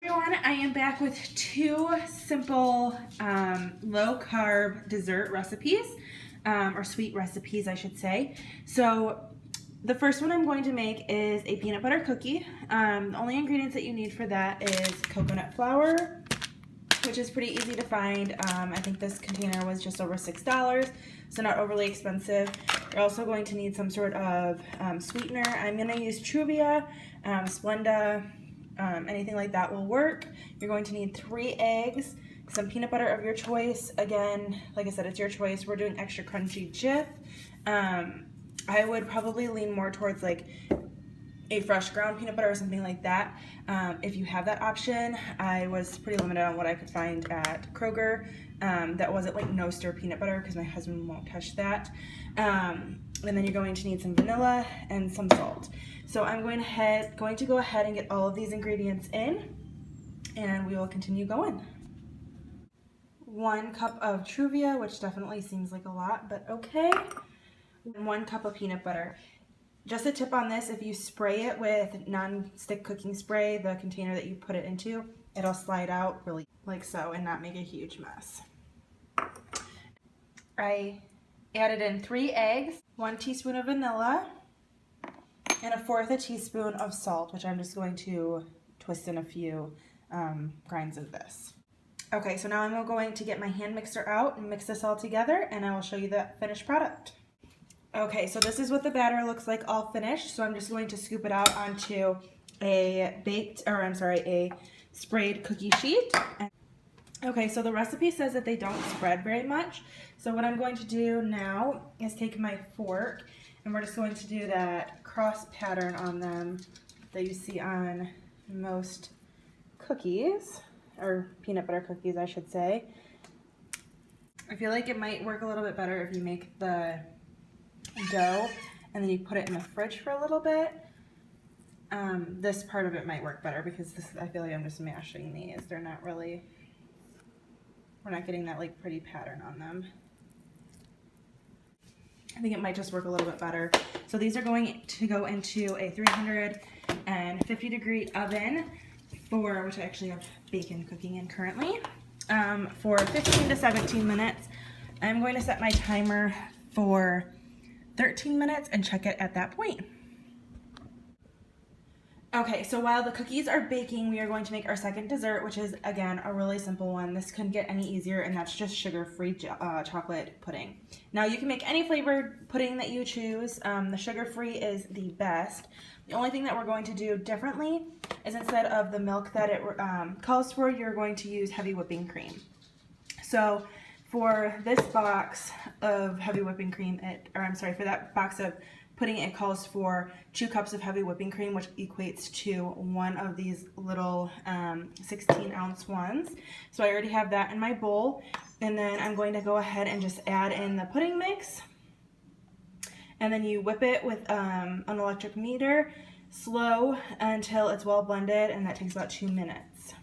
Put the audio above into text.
Everyone, I am back with two simple low carb dessert recipes, or sweet recipes I should say. So the first one I'm going to make is a peanut butter cookie. The only ingredients that you need for that is coconut flour, which is pretty easy to find. I think this container was just over $6, so not overly expensive. You're also going to need some sort of sweetener. I'm going to use Truvia, Splenda, anything like that will work. You're going to need 3 eggs, some peanut butter of your choice. Again, like I said, it's your choice. We're doing extra crunchy Jif. I would probably lean more towards like a fresh ground peanut butter or something like that. If you have that option, I was pretty limited on what I could find at Kroger that wasn't like no stir peanut butter because my husband won't touch that. And then you're going to need some vanilla and some salt. So I'm going to go ahead and get all of these ingredients in, and we will continue going. 1 cup of Truvia, which definitely seems like a lot, but okay. 1 cup of peanut butter. Just a tip on this, if you spray it with non-stick cooking spray, the container that you put it into, it'll slide out really like so and not make a huge mess. I added in 3 eggs, 1 teaspoon of vanilla, and 1/4 teaspoon of salt, which I'm just going to twist in a few grinds of this. Okay, so now I'm going to get my hand mixer out and mix this all together, and I will show you the finished product. Okay, so this is what the batter looks like all finished. So I'm just going to scoop it out onto a sprayed cookie sheet. Okay, so the recipe says that they don't spread very much. So what I'm going to do now is take my fork, and we're just going to do that cross pattern on them that you see on most cookies, or peanut butter cookies, I should say. I feel like it might work a little bit better if you make the dough and then you put it in the fridge for a little bit. This part of it might work better because I feel like I'm just mashing these. They're not really, we're not getting that like pretty pattern on them. I think it might just work a little bit better. So these are going to go into a 350 degree oven which I actually have bacon cooking in currently, for 15 to 17 minutes. I'm going to set my timer for 13 minutes and check it at that point. Okay, so while the cookies are baking, we are going to make our second dessert, which is, again, a really simple one. This couldn't get any easier, and that's just sugar-free chocolate pudding. Now, you can make any flavored pudding that you choose. The sugar-free is the best. The only thing that we're going to do differently is instead of the milk that it calls for, you're going to use heavy whipping cream. So for this box of heavy whipping cream, for that box of pudding, it calls for 2 cups of heavy whipping cream, which equates to 1 of these little 16-ounce ones. So I already have that in my bowl, and then I'm going to go ahead and just add in the pudding mix. And then you whip it with an electric meter, slow until it's well blended, and that takes about 2 minutes.